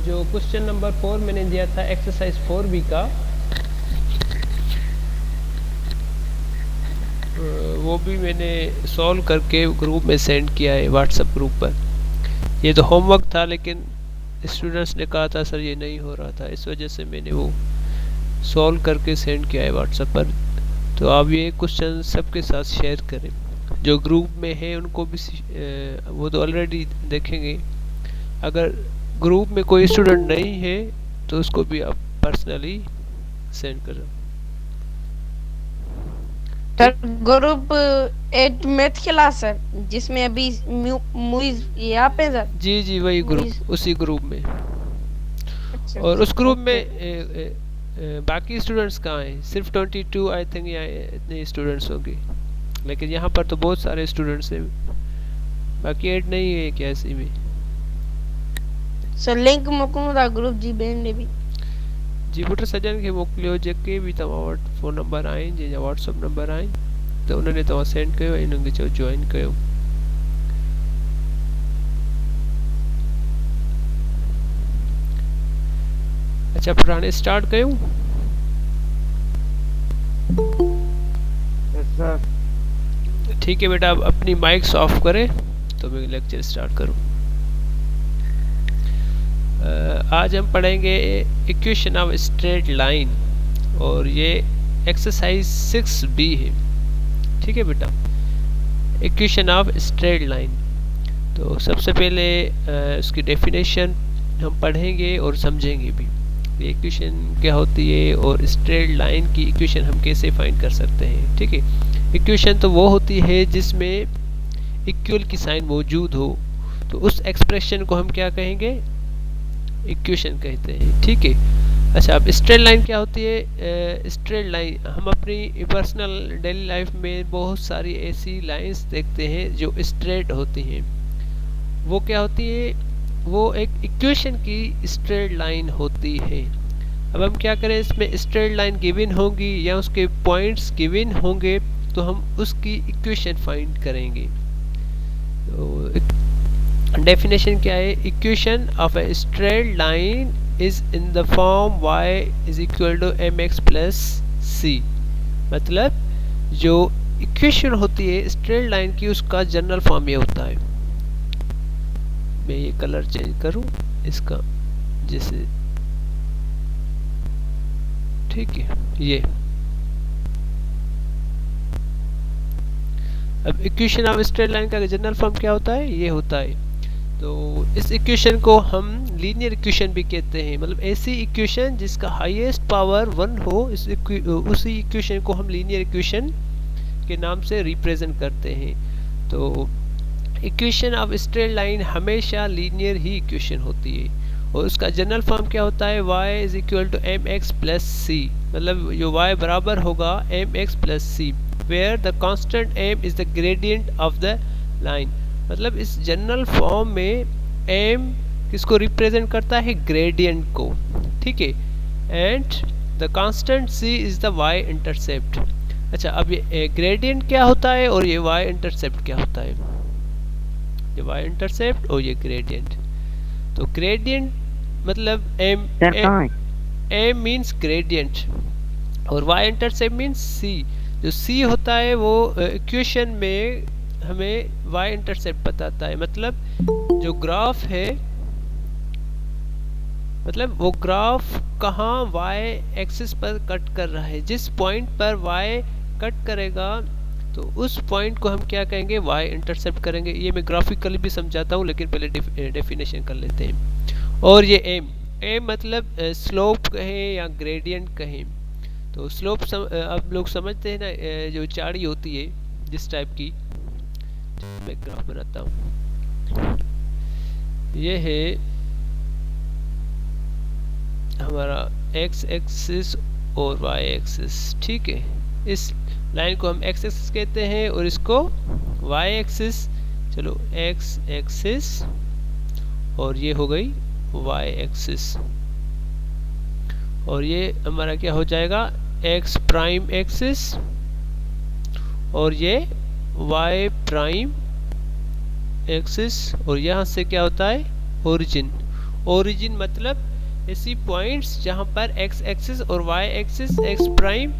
जो question number 4 मैंने दिया था एक्सरसाइज 4B का, वो भी मैंने सॉल्व करके ग्रुप में सेंड किया है व्हाट्सएप ग्रुप पर। ये तो होमवर्क था लेकिन स्टूडेंट्स ने कहा था सर ये नहीं हो रहा था, इस वजह से मैंने वो सॉल्व करके सेंड किया है व्हाट्सएप पर। तो आप ये क्वेश्चन सबके साथ शेयर करें, जो ग्रुप में है उनको भी वो तो ऑलरेडी देखेंगे। अगर ग्रुप में कोई स्टूडेंट नहीं है तो उसको भी आप पर्सनली सेंड करें। सर ग्रुप 8 मैथ क्लास है जिसमें अभी मूवीज यहाँ पे सर। जी जी वही ग्रुप, उसी ग्रुप में। और उस ग्रुप में बाकी स्टूडेंट्स कहाँ हैं? सिर्फ 22 आई थिंक यहाँ इतने स्टूडेंट्स होंगे, लेकिन यहाँ पर तो बहुत सारे स्टूडेंट्स हैं, बाकी ऐड नहीं है क्या इसी में? सर लिंक मोकलूंगा ग्रुप जी बेन ने भी जी पुट सजन खे मोकिलियो, जेके भी तव्हां वटि फ़ोन नंबर आहिनि, जंहिंजा व्हाट्सअप नंबर आहिनि, त उन्हनि तव्हां सेंड कयो ऐं उन्हनि खे चओ जॉइन कयो। अच्छा फिर हाणे स्टार्ट कयूं? Yes sir. ठीक है बेटा, अब अपनी माइक्स ऑफ करें तो मैं लेक्चर स्टार्ट करूं। आज हम पढ़ेंगे इक्वेशन ऑफ स्ट्रेट लाइन, और ये एक्सरसाइज 6B है। ठीक है बेटा, इक्वेशन ऑफ स्ट्रेट लाइन। तो सबसे पहले उसकी डेफिनेशन हम पढ़ेंगे और समझेंगे भी, ये इक्वेशन क्या होती है और स्ट्रेट लाइन की इक्वेशन हम कैसे फाइंड कर सकते हैं। ठीक है, इक्वेशन तो वो होती है जिसमें इक्वल की साइन मौजूद हो, तो उस एक्सप्रेशन को हम क्या कहेंगे? इक्वेशन कहते हैं। ठीक है। अच्छा, अब स्ट्रेट लाइन क्या होती है? स्ट्रेट लाइन हम अपनी पर्सनल डेली लाइफ में बहुत सारी ऐसी लाइंस देखते हैं जो स्ट्रेट होती हैं। वो क्या होती है? वो एक इक्वेशन की स्ट्रेट लाइन होती है। अब हम क्या करें, इसमें स्ट्रेट लाइन गिवन होगी या उसके पॉइंट्स गिवन होंगे तो हम उसकी इक्वेशन फाइंड करेंगे। तो डेफिनेशन क्या है? Equation of a straight line is in the form y is equal to mx plus c। मतलब जो इक्वेशन होती है स्ट्रेट लाइन की, उसका जनरल फॉर्म ये होता है। मैं ये कलर चेंज करूं इसका, जैसे ठीक है ये। अब इक्वेशन ऑफ स्ट्रेट लाइन का जनरल फॉर्म क्या होता है? ये होता है। तो इस इक्वेशन को हम लीनियर इक्वेशन भी कहते हैं, मतलब ऐसी इक्वेशन जिसका हाईएस्ट पावर 1 हो, उसी इक्वेशन को हम लीनियर इक्वेशन के नाम से रिप्रेजेंट करते हैं। तो इक्वेशन ऑफ स्ट्रेट लाइन हमेशा लीनियर ही इक्वेशन होती है, और उसका जनरल फॉर्म क्या होता है? y is equal to mx plus c। मतलब जो y बराबर होगा mx plus c, where the constant m is the gradient of the line. मतलब इस जनरल फॉर्म में m किसको रिप्रेजेंट करता है? ग्रेडियंट को। ठीक है, and the constant c is the y intercept. अच्छा, अब ये ग्रेडियंट क्या होता है और ये y इंटरसेप्ट क्या होता है? ये y इंटरसेप्ट और ये ग्रेडियंट। तो ग्रेडियंट मतलब m मीन्स ग्रेडियंट और y इंटरसेप्ट मीन्स c। जो c होता है वो इक्वेशन में हमें y इंटरसेप्ट बताता है। मतलब जो ग्राफ है, मतलब वो ग्राफ कहाँ y एक्सिस पर कट कर रहा है, जिस पॉइंट पर y कट करेगा तो उस पॉइंट को हम क्या कहेंगे? y इंटरसेप्ट करेंगे। ये मैं ग्राफिकली भी समझाता हूँ, लेकिन पहले डेफिनेशन कर लेते हैं। और ये m मतलब स्लोप कहें या ग्रेडियंट कहें। तो स्लोप आप लोग समझते हैं ना, जो चाड़ी होती है जिस टाइप की। मैं ग्राफ बनाता हूँ, ये है हमारा x एक्सिस और y एक्सिस। ठीक है, इस लाइन को हम x एक्सिस कहते हैं और इसको y एक्सिस। चलो x एक्सिस और ये हो गई y एक्सिस, और ये हमारा क्या हो जाएगा? x प्राइम एक्सिस, और ये y प्राइम एक्सिस, और यहाँ से क्या होता है? ओरिजिन। ओरिजिन मतलब ऐसी पॉइंट्स जहाँ पर एक्स एक्सिस और वाई एक्सिस एक्स प्राइम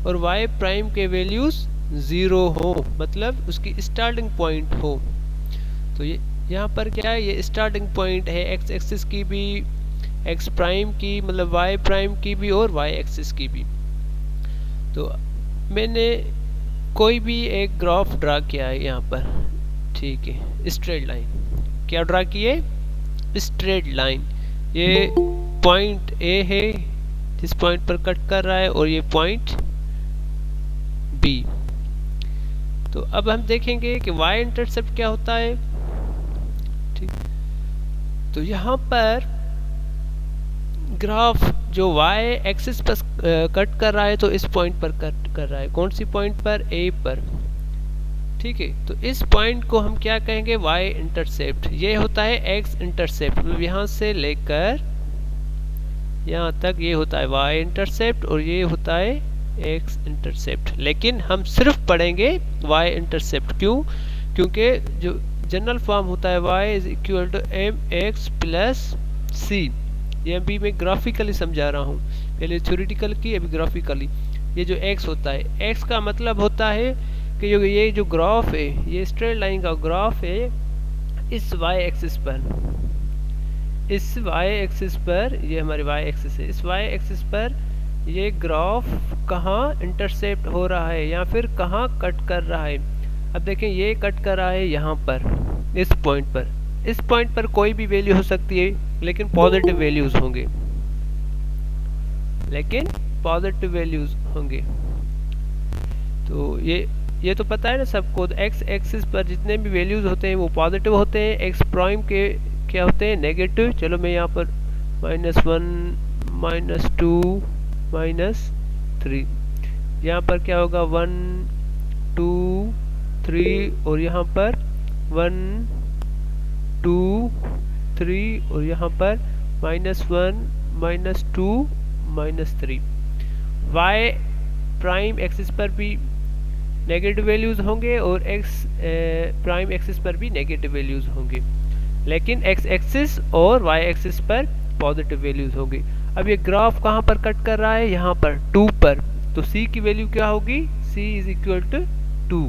और वाई प्राइम के वैल्यूज 0 हो, मतलब उसकी स्टार्टिंग पॉइंट हो। तो ये यहाँ पर क्या है, ये स्टार्टिंग पॉइंट है एक्स एक्सिस की भी, एक्स प्राइम की मतलब वाई प्राइम की भी और वाई एक्सिस की भी। तो मैंने कोई भी एक ग्राफ ड्रा किया है यहाँ पर, ठीक है, स्ट्रेट लाइन क्या ड्रा किए, स्ट्रेट लाइन। ये पॉइंट ए है जिस पॉइंट पर कट कर रहा है और ये पॉइंट बी। तो अब हम देखेंगे कि y इंटरसेप्ट क्या होता है, ठीक। तो यहाँ पर ग्राफ जो y एक्सिस पर कट कर रहा है तो इस पॉइंट पर कट कर रहा है, कौन सी पॉइंट पर, a पर, ठीक है। तो इस पॉइंट को हम क्या कहेंगे, y इंटरसेप्ट। ये होता है x इंटरसेप्ट, मतलब यहाँ से लेकर यहाँ तक ये होता है y इंटरसेप्ट और ये होता है x इंटरसेप्ट। लेकिन हम सिर्फ पढ़ेंगे y इंटरसेप्ट, क्यों, क्योंकि जो जनरल फॉर्म होता है y is equal to mx plus c। ये अभी मैं ग्राफिकली समझा रहा हूँ, पहले थ्योरेटिकल की अभी ग्राफिकली। ये जो x होता है, x का मतलब होता है कि ये जो ग्राफ है, ये स्ट्रेट लाइन का ग्राफ है, इस y एक्सिस पर, इस y एक्सिस पर, ये हमारी y एक्सिस है, इस y एक्सिस पर ये ग्राफ कहाँ इंटरसेप्ट हो रहा है या फिर कहाँ कट कर रहा है। अब देखें ये कट कर रहा है यहाँ पर, इस पॉइंट पर। इस पॉइंट पर कोई भी वैल्यू हो सकती है, लेकिन पॉजिटिव वैल्यूज होंगे, लेकिन पॉजिटिव वैल्यूज होंगे। तो ये तो पता है ना सबको, एक्स एक्सिस पर जितने भी वैल्यूज होते हैं वो पॉजिटिव होते हैं, एक्स प्राइम के क्या होते हैं, नेगेटिव। चलो मैं यहाँ पर -1 -2 -3, यहाँ पर क्या होगा 1 2 3 और यहाँ पर 1 2 3 और यहाँ पर -1 -2 -3। y प्राइम एक्सिस पर भी नेगेटिव वैल्यूज होंगे और x प्राइम एक्सिस पर भी नेगेटिव वैल्यूज होंगे, लेकिन x एक्सिस और y एक्सिस पर पॉजिटिव वैल्यूज होंगे। अब ये ग्राफ कहाँ पर कट कर रहा है, यहाँ पर 2 पर। तो c की वैल्यू क्या होगी, c इज इक्वल टू 2।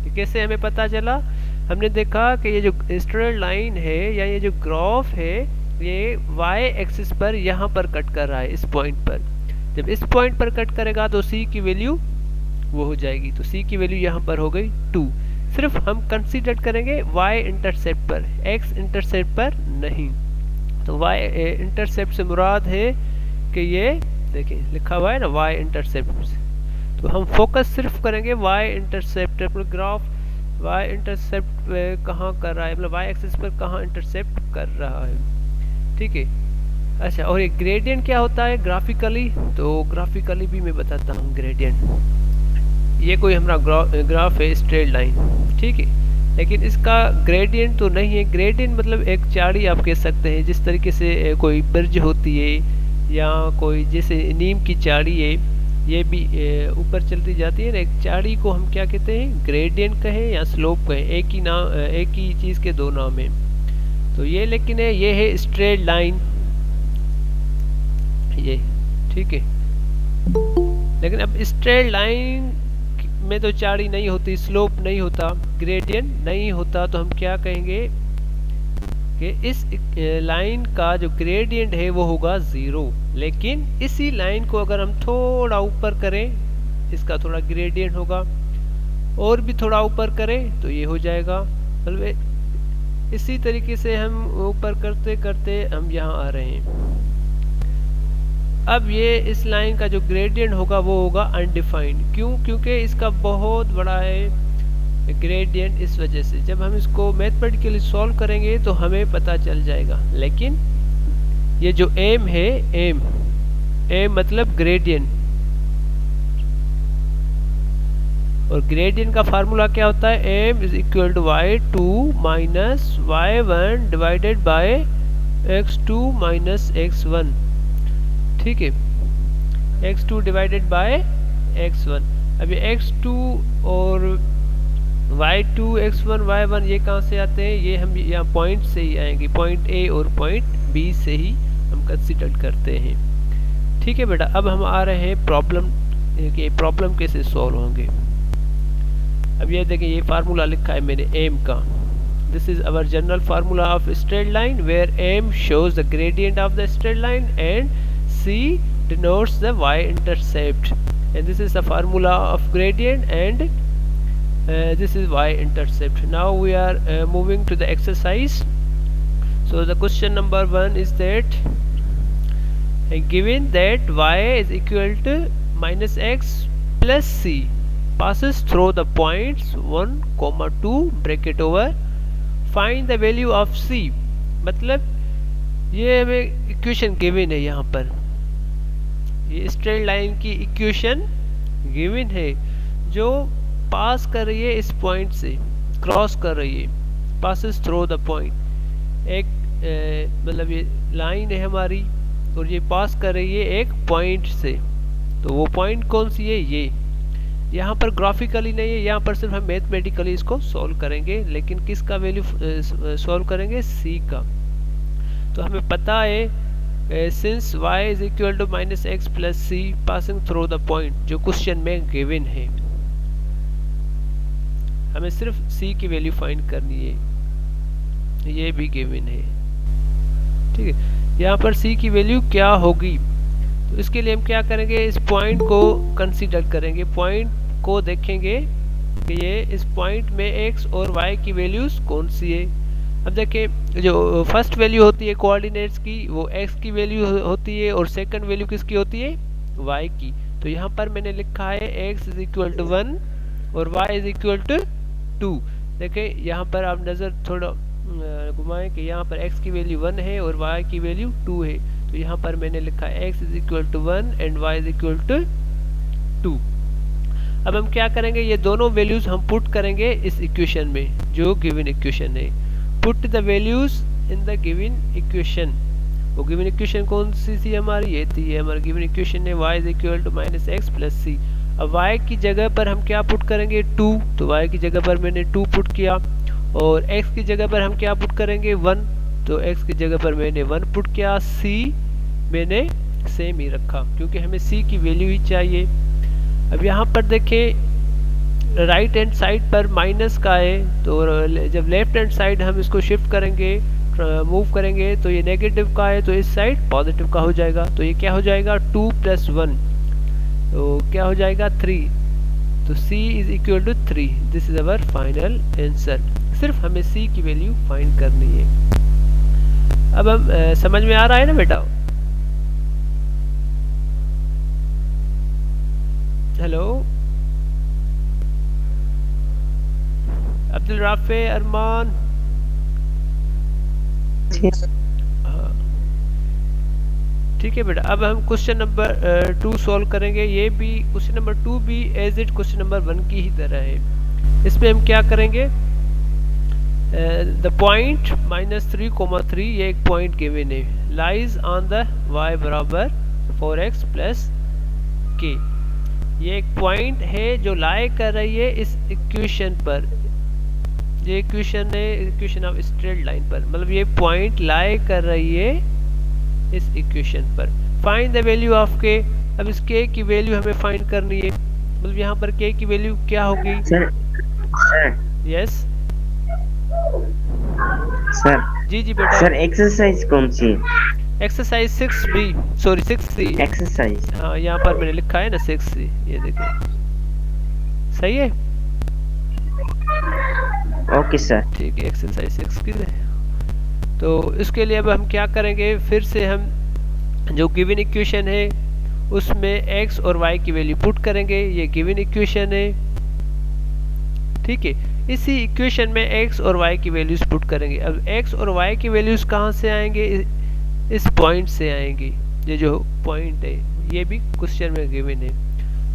ये कैसे हमें पता चला, हमने देखा कि ये जो स्ट्रेट लाइन है या ये जो ग्राफ है, ये y एक्सिस पर यहाँ पर कट कर रहा है, इस पॉइंट पर। जब इस पॉइंट पर कट करेगा तो c की वैल्यू वो हो जाएगी, तो c की वैल्यू यहाँ पर हो गई 2। सिर्फ हम कंसीडर करेंगे y इंटरसेप्ट पर, x इंटरसेप्ट पर नहीं। तो y इंटरसेप्ट से मुराद है कि ये देखिए लिखा हुआ है ना y इंटरसेप्ट। तो हम फोकस सिर्फ करेंगे y इंटरसेप्ट पर। ग्राफ y इंटरसेप्ट कहाँ कर रहा है, मतलब y एक्सिस पर कहाँ इंटरसेप्ट कर रहा है, ठीक है। अच्छा, और ये ग्रेडियंट क्या होता है ग्राफिकली, तो ग्राफिकली भी मैं बताता हूँ। ग्रेडियंट, ये कोई हमारा ग्राफ है स्ट्रेट लाइन, ठीक है, लेकिन इसका ग्रेडियंट तो नहीं है। ग्रेडियंट मतलब एक चाड़ी आप कह सकते हैं, जिस तरीके से कोई ब्रिज होती है या कोई जैसे नीम की चाड़ी है, ये भी ऊपर चलती जाती है ना, एक चाड़ी को हम क्या कहते हैं, ग्रेडियंट कहें या स्लोप कहें, एक ही नाम, एक ही चीज़ के दो नाम हैं। तो ये लेकिन है, ये है स्ट्रेट लाइन, ये ठीक है। लेकिन अब स्ट्रेट लाइन में तो चाड़ी नहीं होती, स्लोप नहीं होता, ग्रेडियंट नहीं होता, तो हम क्या कहेंगे कि इस लाइन का जो ग्रेडियंट है वो होगा 0। लेकिन इसी लाइन को अगर हम थोड़ा ऊपर करें, इसका थोड़ा ग्रेडियंट होगा, और भी थोड़ा ऊपर करें तो ये हो जाएगा। मतलब इसी तरीके से हम ऊपर करते करते हम यहाँ आ रहे हैं। अब ये इस लाइन का जो ग्रेडियंट होगा वो होगा अनडिफाइंड। क्यों? क्योंकि इसका बहुत बड़ा है ग्रेडियंट। इस वजह से जब हम इसको मैथमेटिकली सॉल्व करेंगे तो हमें पता चल जाएगा। लेकिन ये जो एम है, एम मतलब ग्रेडियंट, और ग्रेडियंट का फार्मूला क्या होता है, M is equal to y2 minus y1 divided by x2 minus x1, ठीक है, x2 डिवाइडेड बाय x1। अब ये x2 और y2 x1 y1 ये कहाँ से आते हैं, ये हम यहाँ पॉइंट से ही आएंगे, पॉइंट ए और पॉइंट बी से ही हम कंसीडर करते हैं। ठीक है बेटा, अब हम आ रहे हैं प्रॉब्लम कि प्रॉब्लम कैसे सॉल्व होंगे। अब ये देखें, ये फार्मूला लिखा है मैंने एम का। This is our general formula of straight line where M shows the gradient of the straight line and C denotes the y-intercept, and this is the formula of gradient, and this is y-intercept. Now we are moving to the exercise. So the question number 1 is that given that y is equal to minus x plus c passes through the points 1, 2 bracket over, find the value of c। मतलब ये हमें equation given है, यहाँ पर ये straight line की equation given है जो पास कर रही है इस पॉइंट से, क्रॉस कर रही है, पासेस थ्रू द पॉइंट। एक मतलब ये लाइन है हमारी और ये पास कर रही है एक पॉइंट से, तो वो पॉइंट कौन सी है, ये यहाँ पर ग्राफिकली नहीं है, यहाँ पर सिर्फ हम मैथमेटिकली इसको सॉल्व करेंगे, लेकिन किसका वैल्यू सॉल्व करेंगे, सी का। तो हमें पता है since y is equal to minus x plus c passing through the point, जो क्वेश्चन में गिवन है, हमें सिर्फ c की वैल्यू फाइंड करनी है, ये भी गिवन है। ठीक है, यहाँ पर c की वैल्यू क्या होगी, तो इसके लिए हम क्या करेंगे, इस पॉइंट को कंसीडर करेंगे, पॉइंट को देखेंगे कि ये इस पॉइंट में x और y की वैल्यूज कौन सी है। अब देखिए, जो फर्स्ट वैल्यू होती है कोऑर्डिनेट्स की वो x की वैल्यू होती है और सेकंड वैल्यू किसकी होती है, y की। तो यहाँ पर मैंने लिखा है x इज इक्वल टू 1 और y इज इक्वल टू 2। देखिए यहाँ पर आप नज़र थोड़ा घुमाएं कि यहाँ पर x की वैल्यू 1 है और y की वैल्यू 2 है, तो यहाँ पर मैंने लिखा है x is equal to 1 and y is equal to 2। अब हम क्या करेंगे, ये दोनों वैल्यूज हम पुट करेंगे इस इक्वेशन में जो गिवन इक्वेशन है। Put the values in the given equation. वो गिवन इक्वेशन कौन सी थी हमारी, ये थी, ये हमारी गिवन इक्वेशन है y is equal to minus x plus c. अब y की जगह पर हम क्या पुट करेंगे, 2, तो y की जगह पर मैंने 2 पुट किया, और x की जगह पर हम क्या पुट करेंगे, 1, तो x की जगह पर मैंने 1 पुट किया, c मैंने सेम ही रखा क्योंकि हमें c की वैल्यू ही चाहिए। अब यहाँ पर देखें, राइट हैंड साइड पर माइनस का है, तो जब लेफ्ट हैंड साइड हम इसको शिफ्ट करेंगे, मूव करेंगे, तो ये नेगेटिव का है, तो इस साइड पॉजिटिव का हो जाएगा। तो ये क्या हो जाएगा, 2 + 1, तो क्या हो जाएगा 3। तो c is equal to 3। This is our final answer. सिर्फ हमें c की वैल्यू फाइंड करनी है। अब हम समझ में आ रहा है ना बेटा, हेलो अब्दुल राफे, अरमान, ठीक है बेटा। अब हम क्वेश्चन नंबर 2 सॉल्व करेंगे। ये भी क्वेश्चन नंबर 2 भी एज इट क्वेश्चन नंबर 1 की ही तरह है। इसमें हम क्या करेंगे, द पॉइंट -3, ये एक पॉइंट गिवन है, लाइज ऑन द y बराबर 4x + k। ये एक पॉइंट है जो लाई कर रही है इस इक्वेशन पर, ये इक्वेशन है इक्वेशन ऑफ स्ट्रेट लाइन पर, मतलब ये पॉइंट लाई कर रही है इस इक्वेशन पर। Find the value of k। अब इस k की वैल्यू हमें फाइंड करनी है, मतलब यहाँ पर k की वैल्यू क्या होगी, यस सर। जी जी बेटा। सर एक्सरसाइज कौन सी, exercise 6b, sorry 6c exercise. हाँ, यहाँ पर मैंने लिखा है ना 6c, ये देखो सही है। ओके सर, ठीक है, एक्सरसाइज 6 की। तो इसके लिए अब हम क्या करेंगे, फिर से हम जो गिवन इक्वेशन है उसमें x और y की वैल्यू पुट करेंगे। ये गिवन इक्वेशन है, ठीक है। इसी इक्वेशन में x और y की वैल्यूज पुट करेंगे। अब x और y की वैल्यूज कहाँ से आएंगे, इस पॉइंट से आएंगे। ये जो पॉइंट है ये भी क्वेश्चन में गिवन है।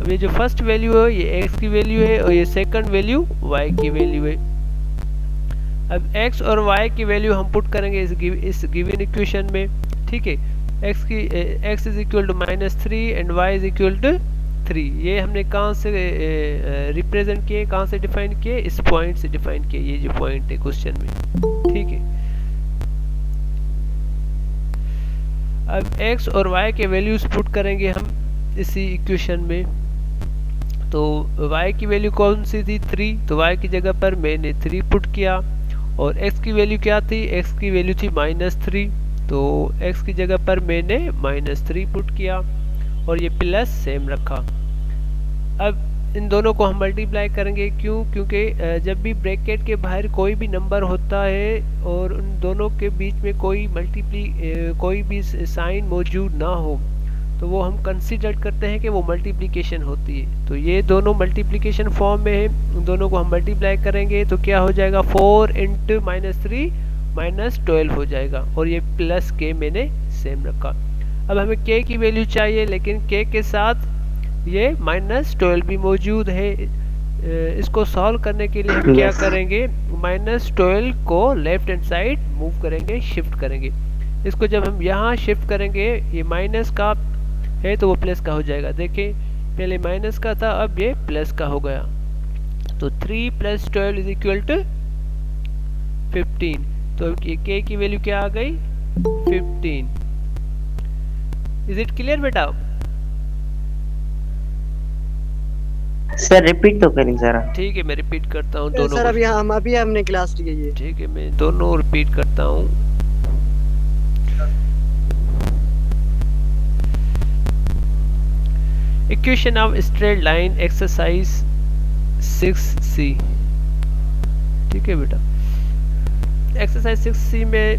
अब ये जो फर्स्ट वैल्यू है ये x की वैल्यू है और ये सेकंड वैल्यू y की वैल्यू है। अब x और y की वैल्यू हम पुट करेंगे इस गिवन इक्वेशन में, ठीक है। x is equal to -3 and y is equal to 3 ये हमने कहाँ से रिप्रेजेंट किए, कहाँ से डिफाइन किए, इस पॉइंट से डिफाइन किए, ये जो पॉइंट है क्वेश्चन में, ठीक है। अब x और y के वैल्यूज पुट करेंगे हम इसी इक्वेशन में। तो y की वैल्यू कौन सी थी 3, तो y की जगह पर मैंने 3 पुट किया, और x की वैल्यू क्या थी, x की वैल्यू थी -3, तो x की जगह पर मैंने -3 पुट किया और ये प्लस सेम रखा। अब इन दोनों को हम मल्टीप्लाई करेंगे, क्यों, क्योंकि जब भी ब्रैकेट के बाहर कोई भी नंबर होता है और उन दोनों के बीच में कोई कोई भी साइन मौजूद ना हो तो वो हम कंसीडर करते हैं कि वो मल्टीप्लिकेशन होती है। तो ये दोनों मल्टीप्लिकेशन फॉर्म में है, उन दोनों को हम मल्टीप्लाई करेंगे तो क्या हो जाएगा, 4 × -3 -12 हो जाएगा, और ये प्लस के मैंने सेम रखा। अब हमें k की वैल्यू चाहिए, लेकिन k के साथ ये -12 भी मौजूद है। इसको सॉल्व करने के लिए हम क्या करेंगे, -12 को लेफ्ट हैंड साइड मूव करेंगे, शिफ्ट करेंगे। इसको जब हम यहाँ शिफ्ट करेंगे, ये माइनस का है तो वो प्लस का हो जाएगा। देखिए पहले माइनस का था, अब ये प्लस का हो गया। तो 3 + 12 = 15। तो k की वैल्यू क्या आ गई, 15। इज इट क्लियर बेटा? सर रिपीट तो करें जरा। ठीक है, मैं रिपीट करता हूँ दोनों। सर अभी हमने क्लास ली है ये। ठीक है, मैं दोनों रिपीट करता हूँ। Equation of straight line exercise 6C। ठीक है बेटा, एक्सरसाइज 6C में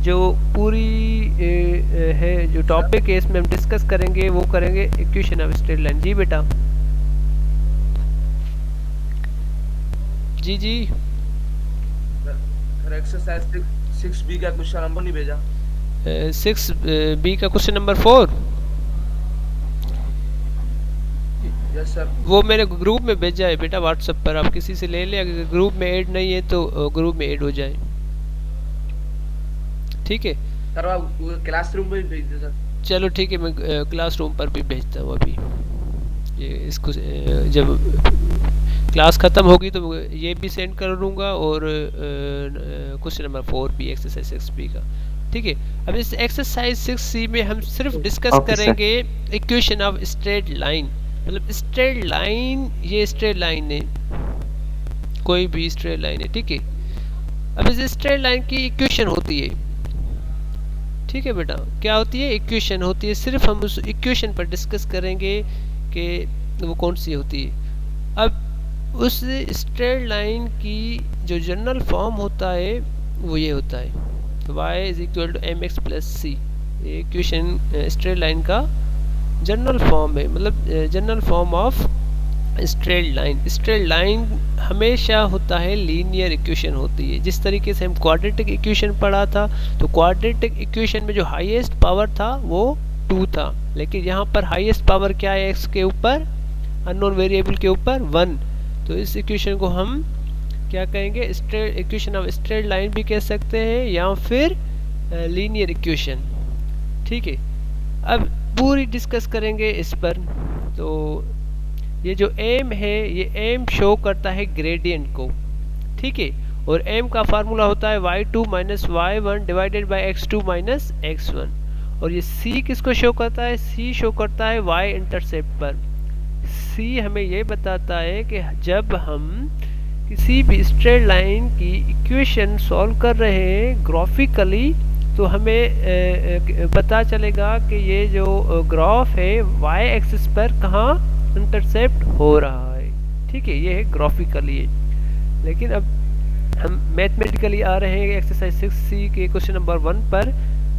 जो पूरी है, जो टॉपिक है, इसमें हम डिस्कस करेंगे, वो करेंगे इक्वेशन ऑफ स्ट्रेट लाइन। जी बेटा, जी जी सर एक्सरसाइज 6B का क्वेश्चन नंबर नहीं भेजा। 6B का क्वेश्चन नंबर 4, यस सर। वो मैंने ग्रुप में भेजा है बेटा व्हाट्सएप पर, आप किसी से ले लें, अगर ग्रुप में ऐड नहीं है तो ग्रुप में ऐड हो जाए, ठीक है सर आप क्लासरूम में भी भेज दे सर। चलो ठीक है, मैं क्लासरूम पर भी भेजता हूँ अभी। ये इसको जब क्लास ख़त्म होगी तो ये भी सेंड कर दूँगा, और क्वेश्चन नंबर 4 भी एक्सरसाइज 6B का, ठीक है। अब इस एक्सरसाइज 6C में हम सिर्फ डिस्कस करेंगे इक्वेशन ऑफ स्ट्रेट लाइन। मतलब स्ट्रेट लाइन, ये स्ट्रेट लाइन है, कोई भी स्ट्रेट लाइन है, ठीक है। अब इस स्ट्रेट लाइन की इक्वेशन होती है, ठीक है बेटा, क्या होती है, इक्वेशन होती है। सिर्फ हम उस इक्वेशन पर डिस्कस करेंगे कि वो कौन सी होती है। अब उस स्ट्रेट लाइन की जो जनरल फॉर्म होता है वो ये होता है, y = mx + c। ये इक्वेशन स्ट्रेट लाइन का जनरल फॉर्म है, मतलब general form of straight line. Straight line हमेशा होता है लीनियर इक्वेशन होती है। जिस तरीके से हम क्वाड्रेटिक इक्वेशन पढ़ा था, तो क्वाड्रेटिक इक्वेशन में जो हाईएस्ट पावर था वो 2 था, लेकिन यहाँ पर हाईएस्ट पावर क्या है, x के ऊपर, अननोन वेरिएबल के ऊपर 1। तो इस इक्वेशन को हम क्या कहेंगे, इक्वेशन ऑफ स्ट्रेट लाइन भी कह सकते हैं, या फिर लीनियर इक्वेशन, ठीक है। अब पूरी डिस्कस करेंगे इस पर। तो ये जो m है, ये m शो करता है ग्रेडियंट को, ठीक है, और m का फार्मूला होता है y2 - y1 / x2 - x1। और ये c किसको शो करता है, c शो करता है y इंटरसेप्ट पर। c हमें ये बताता है कि जब हम किसी भी स्ट्रेट लाइन की इक्वेशन सॉल्व कर रहे हैं ग्राफिकली, तो हमें पता चलेगा कि ये जो ग्राफ है y एक्सिस पर कहाँ इंटरसेप्ट हो रहा है, ठीक है, ये है ग्राफिकली। लेकिन अब हम मैथमेटिकली आ रहे हैं एक्सरसाइज 6C के क्वेश्चन नंबर 1 पर।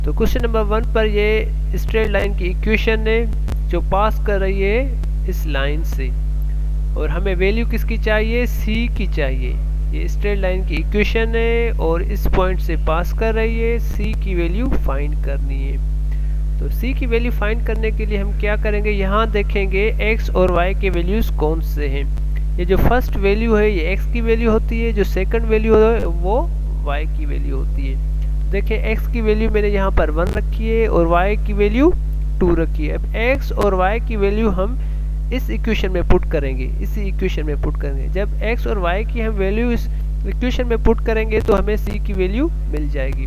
तो क्वेश्चन नंबर 1 पर ये स्ट्रेट लाइन की इक्वेशन है जो पास कर रही है इस लाइन से, और हमें वैल्यू किसकी चाहिए, c की चाहिए। ये स्ट्रेट लाइन की इक्वेशन है और इस पॉइंट से पास कर रही है, c की वैल्यू फाइंड करनी है। तो c की वैल्यू फाइंड करने के लिए हम क्या करेंगे, यहाँ देखेंगे x और y के वैल्यूज कौन से हैं। ये जो फर्स्ट वैल्यू है ये x की वैल्यू होती है, जो सेकंड वैल्यू है वो y की वैल्यू होती है। देखिए x की वैल्यू मैंने यहाँ पर 1 रखी है और y की वैल्यू 2 रखी है। अब x और y की वैल्यू हम इस इक्वेशन में पुट करेंगे, इसी इक्वेशन में पुट करेंगे। जब x और y की हम वैल्यू इस इक्वेशन में पुट करेंगे तो हमें c की वैल्यू मिल जाएगी।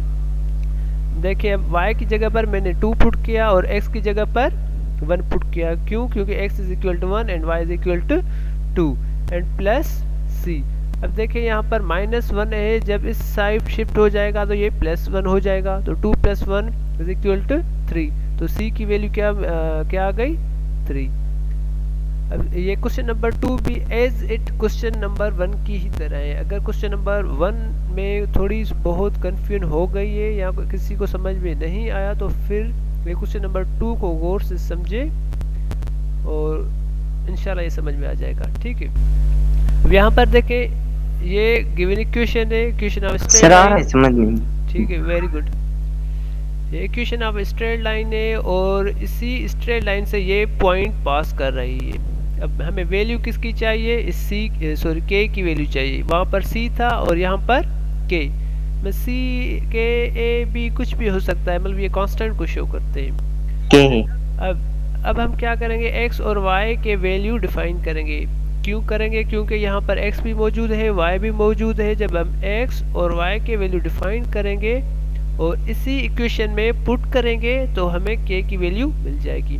देखिए अब y की जगह पर मैंने 2 पुट किया और x की जगह पर 1 पुट किया। क्यों? क्योंकि x is equal to 1 and y is equal to 2 and plus c। अब देखिए यहाँ पर -1 है, जब इस साइड शिफ्ट हो जाएगा तो ये +1 हो जाएगा, तो 2 + 1 इज इक्वल टू 3। तो c की वैल्यू क्या आ गई? 3। अब ये क्वेश्चन नंबर 2 भी एज इट क्वेश्चन नंबर 1 की ही तरह है। अगर क्वेश्चन नंबर 1 में थोड़ी बहुत कंफ्यूजन हो गई है या किसी को समझ में नहीं आया तो फिर ये क्वेश्चन नंबर 2 को गौर से समझे और इंशाल्लाह ये समझ में आ जाएगा। ठीक है, अब यहाँ पर देखें ये गिवन इक्वेशन है, इक्वेशन ऑफ स्ट्रेट लाइन। समझ में। ठीक है, वेरी गुड। ये इक्वेशन ऑफ स्ट्रेट लाइन है और इसी स्ट्रेट लाइन से ये पॉइंट पास कर रही है। अब हमें वैल्यू किसकी चाहिए? इस k की वैल्यू चाहिए। वहाँ पर c था और यहाँ पर k में c k a b कुछ भी हो सकता है, मतलब ये कांस्टेंट को शो करते हैं। के अब हम क्या करेंगे? x और y के वैल्यू डिफाइन करेंगे। क्यों करेंगे? क्योंकि यहाँ पर x भी मौजूद है, y भी मौजूद है। जब हम x और y के वैल्यू डिफाइन करेंगे और इसी इक्वेशन में पुट करेंगे तो हमें k की वैल्यू मिल जाएगी।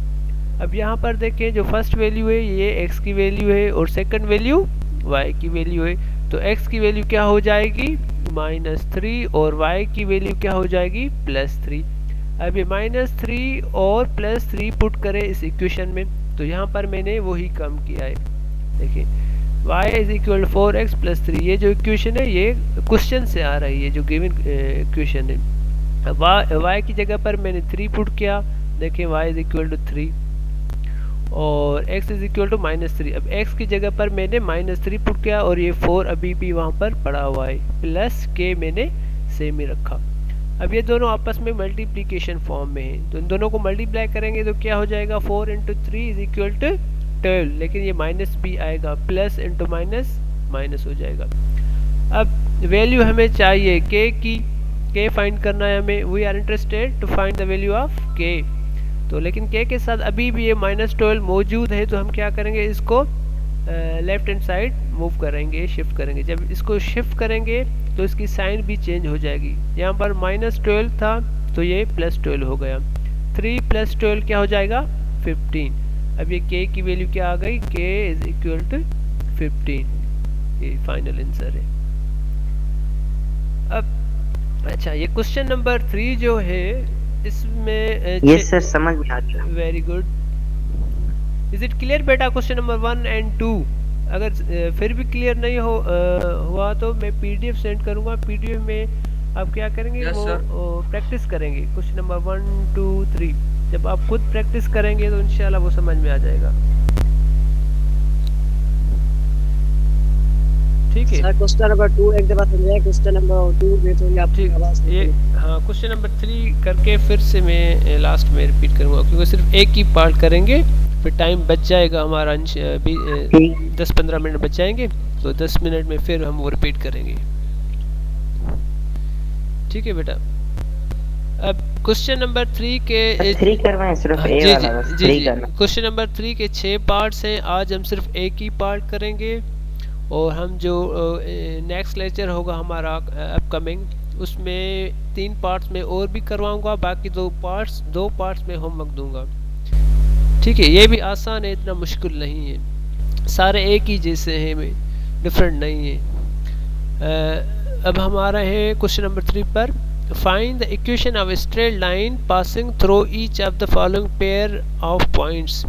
अब यहाँ पर देखें जो फर्स्ट वैल्यू है ये x की वैल्यू है और सेकंड वैल्यू y की वैल्यू है। तो x की वैल्यू क्या हो जाएगी? -3 और y की वैल्यू क्या हो जाएगी? +3। अब ये -3 और +3 पुट करें इस इक्वेशन में तो यहाँ पर मैंने वही काम किया है। देखिए y इज इक्वल 4x + 3, ये जो इक्वेशन है ये क्वेश्चन से आ रही है, जो गिवन इक्वेशन है। अब y की जगह पर मैंने 3 पुट किया। देखिए y इज इक्वल टू 3 और x इज इक्वल टू -3। अब x की जगह पर मैंने -3 पुट किया और ये 4 अभी भी वहाँ पर पड़ा हुआ है, प्लस k मैंने सेम ही रखा। अब ये दोनों आपस में मल्टीप्लिकेशन फॉर्म में है तो इन दोनों को मल्टीप्लाई करेंगे तो क्या हो जाएगा? 4 × 3 इज इक्वल टू 12, लेकिन ये माइनस भी आएगा, प्लस इंटू माइनस माइनस हो जाएगा। अब वैल्यू हमें चाहिए k की, k फाइंड करना है हमें। We are interested to find the value of k। तो लेकिन k के साथ अभी भी ये -12 मौजूद है तो हम क्या करेंगे? इसको लेफ्ट हैंड साइड मूव करेंगे, शिफ्ट करेंगे। जब इसको शिफ्ट करेंगे तो इसकी साइन भी चेंज हो जाएगी। यहाँ पर -12 था तो ये +12 हो गया। 3 + 12 क्या हो जाएगा? 15। अब ये k की वैल्यू क्या आ गई? k is equal to 15। ये फाइनल आंसर है। अब अच्छा ये क्वेश्चन नंबर 3 जो है इसमें ये सर समझ में आ गया। Very good. Is it clear बेटा? क्वेश्चन नंबर 1 एंड 2 अगर फिर भी क्लियर नहीं हुआ तो मैं पीडीएफ सेंड करूंगा। पीडीएफ में आप क्या करेंगे? Yes, वो प्रैक्टिस करेंगे क्वेश्चन नंबर 1 2 3। जब आप खुद प्रैक्टिस करेंगे तो इंशाल्लाह वो समझ में आ जाएगा। ठीक है सर क्वेश्चन नंबर 2 एक दफा समझाया, क्वेश्चन नंबर 2 में थोड़ी आपकी ठीक आवाज ये हाँ क्वेश्चन नंबर 3 करके फिर से मैं लास्ट में रिपीट करूंगा क्योंकि सिर्फ एक ही पार्ट करेंगे, फिर टाइम बच जाएगा हमारा 10-15 मिनट बच जाएंगे तो 10 मिनट में फिर हम वो रिपीट करेंगे। ठीक है बेटा। अब क्वेश्चन नंबर 3 के 3 करवाएं सिर्फ ए जी वाला बस जी 3 जी करना। क्वेश्चन नंबर 3 के 6 पार्ट्स हैं। आज हम सिर्फ एक ही पार्ट करेंगे और हम जो नेक्स्ट लेक्चर होगा हमारा अपकमिंग उसमें 3 पार्ट्स में और भी करवाऊंगा, बाकी 2 पार्ट्स में होमवर्क दूंगा। ठीक है, ये भी आसान है, इतना मुश्किल नहीं है, सारे एक ही जैसे हैं, डिफरेंट नहीं है। अब हमारा है क्वेश्चन नंबर 3 पर find the equation of straight line passing through each of the following pair of points.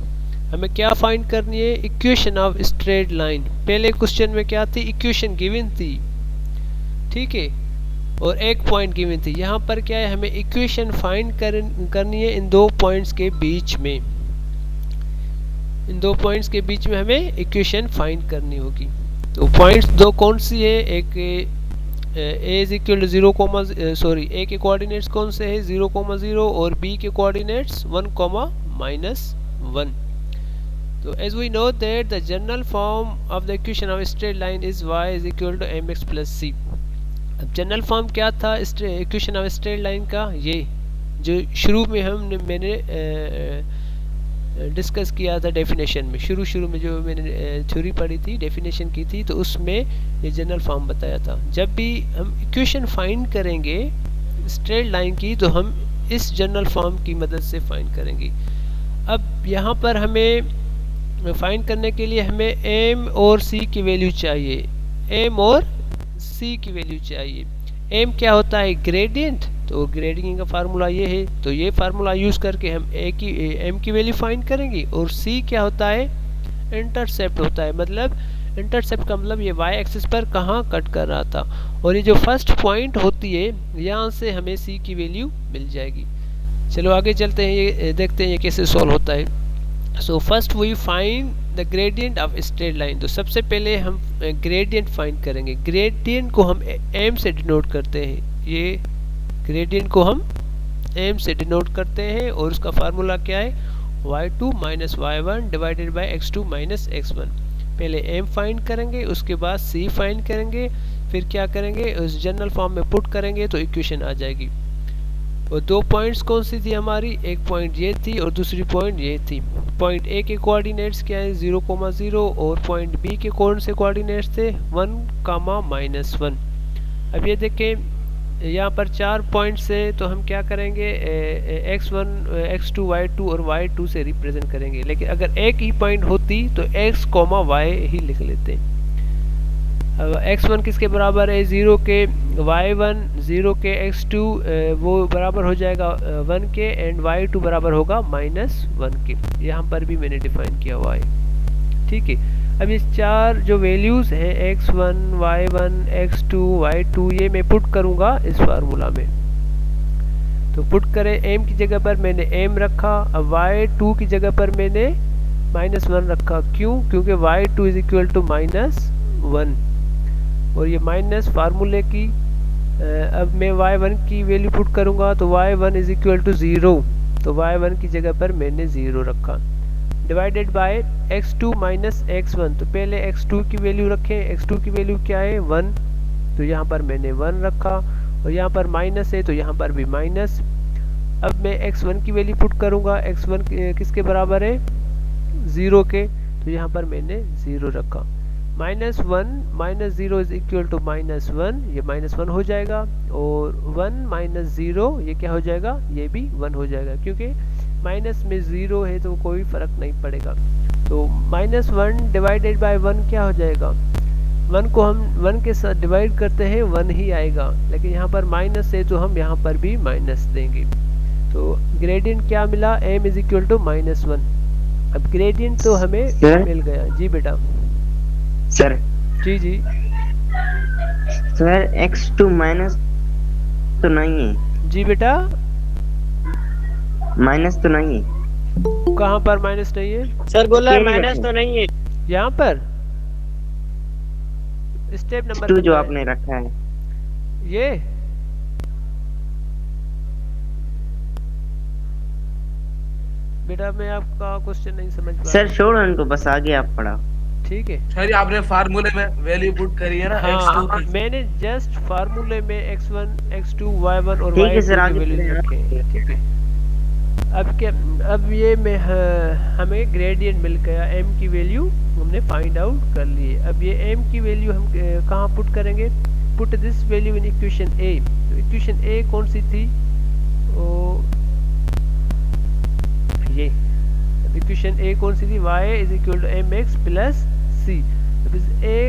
हमें क्या फाइंड करनी है? Equation of straight line. पहले क्वेश्चन में क्या थी? इक्वेशन गिवन थी, ठीक है, और एक पॉइंट गिवन थी। यहाँ पर क्या है? हमें इक्वेशन फाइंड करनी है इन 2 पॉइंट्स के बीच में। इन 2 पॉइंट्स के बीच में हमें इक्वेशन फाइंड करनी होगी। तो पॉइंट्स 2 कौन सी है? एक ए इज इक्वल टू 0, ए के कोऑर्डिनेट्स कौन से है? 0,0 और बी के coordinates 1,-1। So as we know that the general form of the equation of a straight line is y is equal to mx plus c। अब जनरल फॉर्म क्या था equation of straight line का? ये जो शुरू में मैंने डिस्कस किया था डेफिनेशन में, शुरू में जो मैंने थ्योरी पढ़ी थी, डेफिनेशन की थी, तो उसमें ये जनरल फॉर्म बताया था। जब भी हम इक्वेशन फाइंड करेंगे स्ट्रेट लाइन की, तो हम इस जनरल फॉर्म की मदद से फाइंड करेंगे। अब यहाँ पर हमें फाइंड करने के लिए हमें एम और सी की वैल्यू चाहिए, एम और सी की वैल्यू चाहिए। एम क्या होता है? ग्रेडियंट। तो ग्रेडियंट का फार्मूला ये है, तो ये फार्मूला यूज़ करके हम एम की वैल्यू फाइंड करेंगे। और सी क्या होता है? इंटरसेप्ट होता है, मतलब इंटरसेप्ट का मतलब ये वाई एक्सिस पर कहाँ कट कर रहा था, और ये जो फर्स्ट पॉइंट होती है यहाँ से हमें सी की वैल्यू मिल जाएगी। चलो आगे चलते हैं, ये देखते हैं ये कैसे सॉल्व होता है। So first we find the gradient of straight line. तो सबसे पहले हम ग्रेडियंट फाइंड करेंगे। ग्रेडियंट को हम एम से डिनोट करते हैं, ये ग्रेडियंट को हम एम से डिनोट करते हैं, और उसका फार्मूला क्या है? y2 minus y1 divided by x2 minus x1। पहले m फाइंड करेंगे, उसके बाद c फाइंड करेंगे, फिर क्या करेंगे? उस जनरल फॉर्म में पुट करेंगे तो इक्वेशन आ जाएगी। और दो पॉइंट्स कौन सी थी हमारी? एक पॉइंट ये थी और दूसरी पॉइंट ये थी। पॉइंट ए के कोऑर्डिनेट्स क्या है? 0,0, और पॉइंट बी के कौन से कोऑर्डिनेट्स थे? 1, -1। अब ये देखें यहाँ पर 4 पॉइंट्स है, तो हम क्या करेंगे? x1, x2, y2 और y2 से रिप्रेजेंट करेंगे। लेकिन अगर एक ही पॉइंट होती तो x, y ही लिख लेते। अब x1 किसके बराबर है? 0 के, y1 0 के, x2 वो बराबर हो जाएगा 1 के, एंड y2 बराबर होगा -1 के। यहाँ पर भी मैंने डिफाइन किया हुआ है, ठीक है। अब ये चार जो वैल्यूज़ हैं x1, y1, x2, y2, ये मैं पुट करूँगा इस फार्मूला में। तो पुट करें, m की जगह पर मैंने m रखा, अब y2 की जगह पर मैंने -1 रखा। क्यों? क्योंकि y2 इज इक्वल टू -1, और ये माइनस फार्मूले की। अब मैं y1 की वैल्यू पुट करूँगा, तो y1 इज इक्वल टू 0, तो y1 की जगह पर मैंने 0 रखा, divided by x2 minus x1। तो पहले x2 की वैल्यू रखें, x2 की वैल्यू क्या है? 1, तो यहाँ पर मैंने 1 रखा, और यहाँ पर माइनस है तो यहाँ पर भी माइनस। अब मैं x1 की वैल्यू पुट करूँगा, x1 किसके बराबर है? 0 के, तो यहाँ पर मैंने 0 रखा। -1 माइनस 0 इज इक्वल टू -1, ये -1 हो जाएगा, और 1 माइनस 0 ये क्या हो जाएगा? ये भी 1 हो जाएगा, क्योंकि माइनस में 0 है तो कोई फर्क नहीं पड़ेगा। तो -1 डिवाइडेड बाय 1 क्या हो जाएगा? 1 को हम 1 के साथ डिवाइड करते हैं, 1 ही आएगा, लेकिन यहाँ पर माइनस है तो हम यहाँ पर भी माइनस देंगे। तो ग्रेडियंट क्या मिला? m is equal to -1। अब ग्रेडियंट तो हमें मिल गया। जी बेटा। सर जी जी सर x2 माइनस तो नहीं है? जी बेटा, माइनस तो नहीं है? कहाँ पर माइनस नहीं है? सर बोला है माइनस तो नहीं है। यहाँ पर स्टेप नंबर 2 जो आपने रखा है, ये बेटा मैं आपका क्वेश्चन नहीं समझ पा सर छोड़ो उनको, बस आगे आप पढ़ाओ। ठीक है। सर आपने फार्मूले में वैल्यू पुट करी है ना हाँ, x2 की। मैंने जस्ट फार्मूले में x1, x2, y1 और ठीक है सर, y2 आगे की वैल्यूज बढ़ें। रखे हैं, ठीक है। अब ये में हमें ग्रेडियंट मिल गया, m की वैल्यू हमने फाइंड आउट कर ली है। अब ये m की वैल्यू हम कहाँ पुट करेंगे? Put this value in equation a। तो इक्वेशन a कौन सी थी? ये इक्वेशन a कौन सी थी? y is equal to mx plus c। अब इस a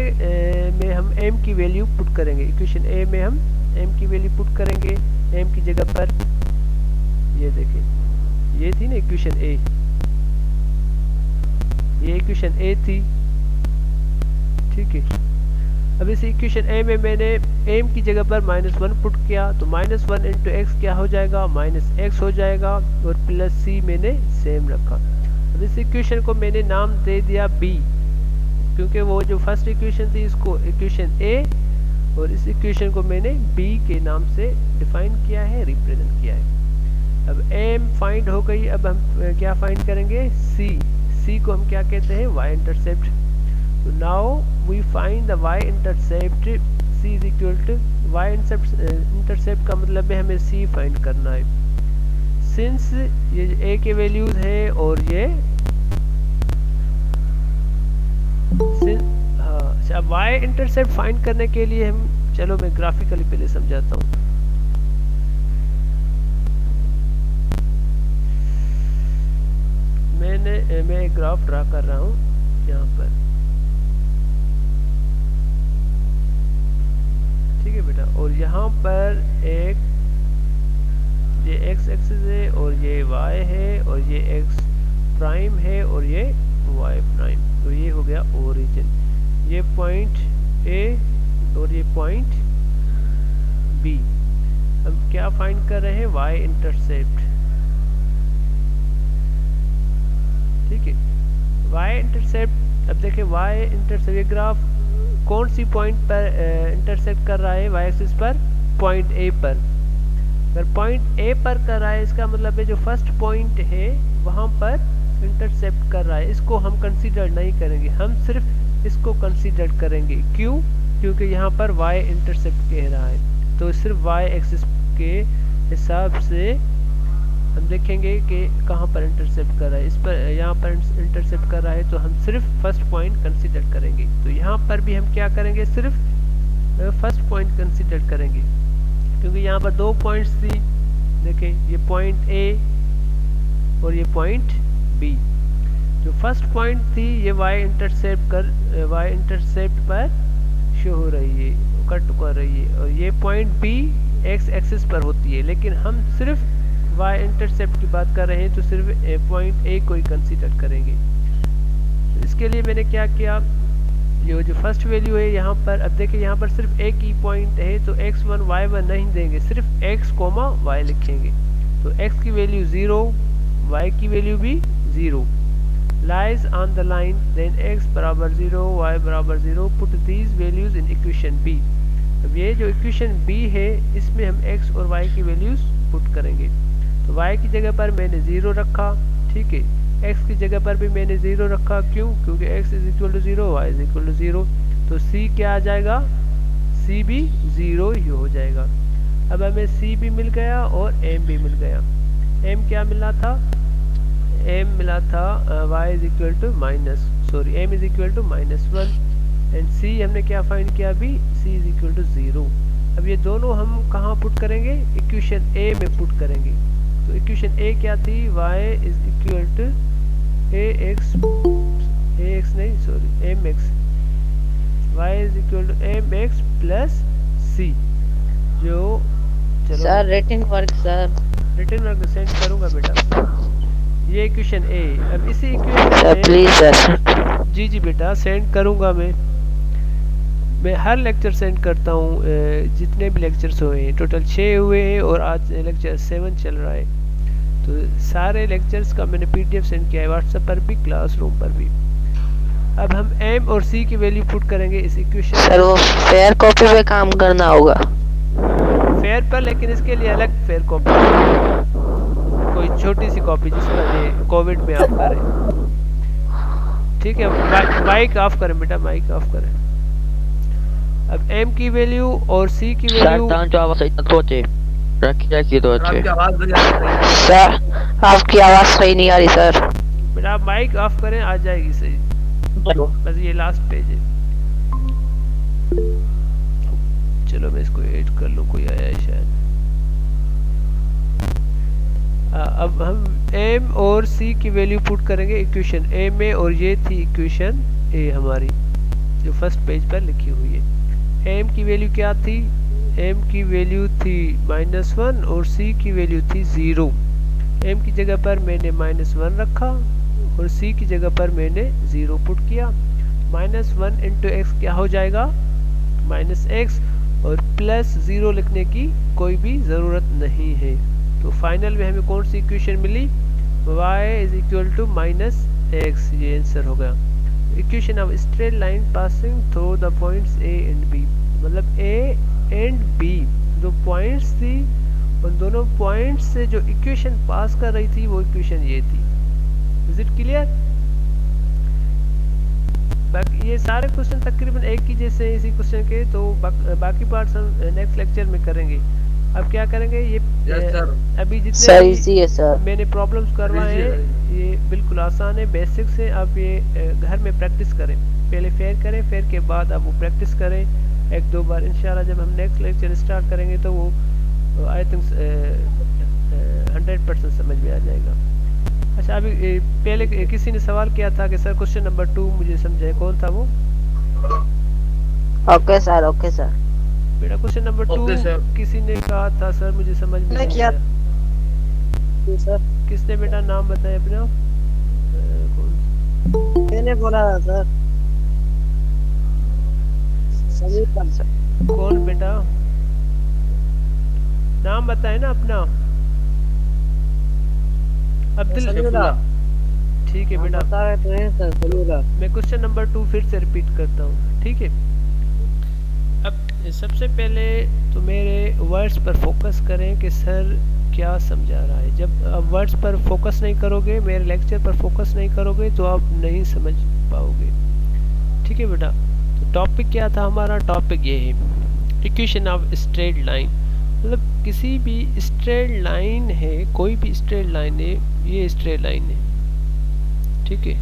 में हम m की वैल्यू पुट करेंगे, इक्वेशन a में हम m की वैल्यू पुट करेंगे। m की जगह पर ये देखें, ये थी ना इक्वेशन a, ये इक्वेशन a थी, ठीक है। अब इस इक्वेशन a में मैंने m की जगह पर -1 पुट किया, तो -1 इंटू x क्या हो जाएगा? -x हो जाएगा, और प्लस c मैंने सेम रखा। अब इस इक्वेशन को मैंने नाम दे दिया b, क्योंकि वो जो फर्स्ट इक्वेशन थी इसको इक्वेशन a, और इस इक्वेशन को मैंने b के नाम से डिफाइन किया है, रिप्रेजेंट किया है। अब m फाइंड हो गई, अब हम क्या फाइंड करेंगे? c को हम क्या कहते हैं? y intercept. तो now we find the y intercept. c is equal to y intercept का मतलब है हमें c फाइंड करना है। सिंस ये a के वैल्यूज है और ये अब y इंटरसेप्ट फाइंड करने के लिए हम, चलो मैं ग्राफिकली पहले समझाता हूँ। मैं एक ग्राफ ड्रा कर रहा हूँ यहाँ पर, ठीक है बेटा, और यहाँ पर एक ये x एक्सिस है और ये y है और ये x प्राइम है और ये y प्राइम, तो ये हो गया ओरिजिन, ये पॉइंट A और ये पॉइंट B। हम क्या फाइंड कर रहे हैं, y इंटरसेप्ट, ठीक है, y इंटरसेप्ट। अब देखिए y इंटरसेप्ट, ये ग्राफ कौन सी पॉइंट पर इंटरसेक्ट कर रहा है, y एक्सिस पर, पॉइंट A पर। अगर पॉइंट A पर कर रहा है इसका मतलब है जो फर्स्ट पॉइंट है वहाँ पर इंटरसेप्ट कर रहा है, इसको हम कंसीडर नहीं करेंगे, हम सिर्फ इसको कंसीडर करेंगे। क्यों? क्योंकि यहाँ पर y इंटरसेप्ट कह रहा है, तो सिर्फ y एक्सिस के हिसाब से हम देखेंगे कि कहाँ पर इंटरसेप्ट कर रहा है, इस पर, यहाँ पर इंटरसेप्ट कर रहा है, तो हम सिर्फ फर्स्ट पॉइंट कंसीडर करेंगे। तो यहाँ पर भी हम क्या करेंगे, सिर्फ फर्स्ट पॉइंट कंसीडर करेंगे, क्योंकि यहाँ पर दो पॉइंट्स थी, देखें, ये पॉइंट A और ये पॉइंट B। जो फर्स्ट पॉइंट थी ये y इंटरसेप्ट पर शो हो रही है, कट कर रही है, और ये पॉइंट B x एक्सिस पर होती है, लेकिन हम सिर्फ y इंटरसेप्ट की बात कर रहे हैं, तो सिर्फ पॉइंट A को ही कंसीडर करेंगे। तो इसके लिए मैंने क्या किया, ये जो फर्स्ट वैल्यू है यहाँ पर, अब देखिए यहाँ पर सिर्फ एक ही पॉइंट है, तो x1 y1 नहीं देंगे, सिर्फ x, y लिखेंगे। तो x की वैल्यू 0, y की वैल्यू भी 0, lies on the line, then x बराबर 0, y बराबर 0, put these values in equation B। अब ये जो इक्वेशन B है इसमें हम x और y की वैल्यूज पुट करेंगे। तो y की जगह पर मैंने 0 रखा, ठीक है, x की जगह पर भी मैंने 0 रखा, क्यों? क्योंकि x is equal to 0, y is equal to 0, तो c क्या आ जाएगा, c भी 0 ही हो जाएगा। अब हमें c भी मिल गया और m भी मिल गया। m क्या मिला था, m मिला था y is equal to m is equal to -1, and c हमने क्या फाइंड किया अभी, c इज इक्वल टू 0। अब ये दोनों हम कहाँ पुट करेंगे, इक्वेशन a में पुट करेंगे। तो इक्वेशन a क्या थी, y is equal to mx, y is equal to mx plus c, जो, चलो sir written work, sir return work send करूंगा बेटा। ये इक्वेशन a, अब इसी इक्वेशन सर प्लीज सर, जी बेटा सेंड करूंगा मैं हर लेक्चर सेंड करता हूँ, जितने भी लेक्चर्स हुए हैं, टोटल 6 हुए हैं और आज लेक्चर 7 चल रहा है, तो सारे लेक्चर्स का मैंने PDF सेंड किया है, व्हाट्सएप पर भी, क्लासरूम पर भी। अब हम m और c की वैल्यू पुट करेंगे इस इक्वेशन, सर वो फेयर कॉपी पे काम करना होगा, फेयर पर, लेकिन इसके लिए अलग फेयर कॉपी, कोई छोटी सी कॉपी जिस पर ये कोविड में आप करें, ठीक है। माइक ऑफ करें बेटा, माइक ऑफ करें। अब m की वैल्यू और c की वैल्यू, रखिए तो अच्छे। आपकी आवाज बड़ी आ रही है। सर आपकी आवाज सही नहीं आ रही सर। बेटा आप माइक ऑफ करें, आ जाएगी सही। बस ये लास्ट पेज है, चलो मैं इसको ऐड कर लूँ, कोई आया है शायद। अब हम m और c की वैल्यू पुट करेंगे इक्वेशन a में, और ये थी इक्वेशन a हमारी जो फर्स्ट पेज पर लिखी हुई है। m की वैल्यू क्या थी, m की वैल्यू थी -1 और c की वैल्यू थी 0। m की जगह पर मैंने -1 रखा और c की जगह पर मैंने 0 पुट किया। -1 इंटू x क्या हो जाएगा, -x, और प्लस 0 लिखने की कोई भी ज़रूरत नहीं है। तो फाइनल में हमें कौन सी इक्वेशन मिली, y is equal to -x, ये आंसर होगा। Equation of straight line passing through the points a and b, मतलब a एंड b जो पॉइंट्स थी, उन दोनों पॉइंट्स से जो इक्वेशन पास कर रही थी वो इक्वेशन ये थी। Is it clear? बाकी ये सारे क्वेश्चन तकरीबन एक ही जैसे हैं इसी क्वेश्चन के, तो बाकी पार्ट्स हम नेक्स्ट लेक्चर में करेंगे। अब क्या करेंगे, ये अभी जितने मैंने प्रॉब्लम्स करवाए हैं ये बिल्कुल आसान है, बेसिक्स है, आप ये घर में प्रैक्टिस करें। पहले फेयर करें, फेयर के बाद आप वो प्रैक्टिस करें 1-2 बार। इंशाल्लाह जब हम नेक्स्ट लेक्चर स्टार्ट करेंगे तो वो आई थिंक 100% समझ में आ जाएगा। अच्छा, अभी पहले किसी ने सवाल किया था कि सर क्वेश्चन नंबर 2 मुझे समझाए, कौन था वो? Okay sir, okay sir. बेटा क्वेश्चन नंबर 2 Okay, sir. किसी ने कहा था सर मुझे समझ में मैंने नहीं किया। आया। सर किसने बेटा नाम बताया अपना? कौन? मैंने बोला था सर, समीर का। कौन बेटा? नाम बताए ना अपना। अब्दुल। समीउल्लाह। ठीक है हम बेटा, बता रहे तो हैं सर, समीउल्लाह। मैं क्वेश्चन नंबर 2 फिर से रिपीट करता हूँ, ठीक है? अब सबसे पहले तो मेरे वर्ड्स पर फोकस करें कि सर क्या समझा रहा है। जब आप वर्ड्स पर फोकस नहीं करोगे, मेरे लेक्चर पर फोकस नहीं करोगे तो आप नहीं समझ पाओगे, ठीक है बेटा? तो टॉपिक क्या था हमारा? टॉपिक ये है इक्वेशन ऑफ स्ट्रेट लाइन। मतलब किसी भी स्ट्रेट लाइन है, कोई भी स्ट्रेट लाइन है, ये स्ट्रेट लाइन है, ठीक है?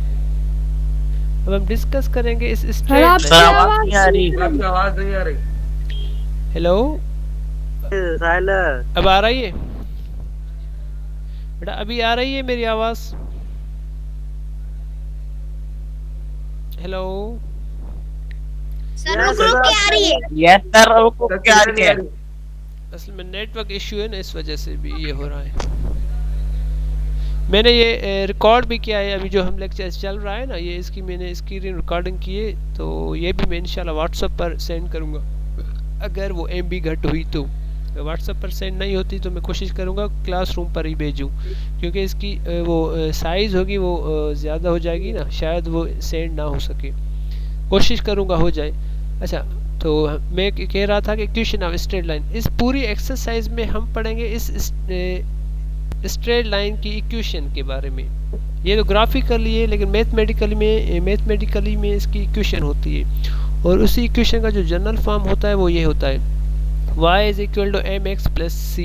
अब हम डिस्कस करेंगे इस स्ट्रेट सर आवाज नहीं आ रही। आपकी आवाज नहीं आ रही। हेलो, साइलर। अब आ रही है बेटा? अभी आ रही है मेरी आवाज? हेलो सर रुक रुक के आ रही है। यस सर, रुको सर, क्या नहीं आ रही। असल में नेटवर्क इश्यू है ना, इस वजह से भी ये हो रहा है। मैंने ये रिकॉर्ड भी किया है, अभी जो हम लेक्चर चल रहा है ना, ये इसकी मैंने स्क्रीन रिकॉर्डिंग की है, तो ये भी मैं इंशाल्लाह व्हाट्सएप पर सेंड करूँगा। अगर वो MB घट हुई तो व्हाट्सएप पर सेंड नहीं होती तो मैं कोशिश करूँगा क्लासरूम पर ही भेजूँ, क्योंकि इसकी वो साइज़ होगी वो ज़्यादा हो जाएगी ना, शायद वो सेंड ना हो सके। कोशिश करूँगा हो जाए। अच्छा, तो मैं कह रहा था कि इक्वेशन ऑफ स्ट्रेट लाइन, इस पूरी एक्सरसाइज में हम पढ़ेंगे इस स्ट्रेट लाइन की इक्वेशन के बारे में। ये तो ग्राफिकली है, लेकिन मैथमेटिकली में इसकी इक्वेशन होती है, और उसी इक्वेशन का जो जनरल फॉर्म होता है वो ये होता है y is equal to mx plus c।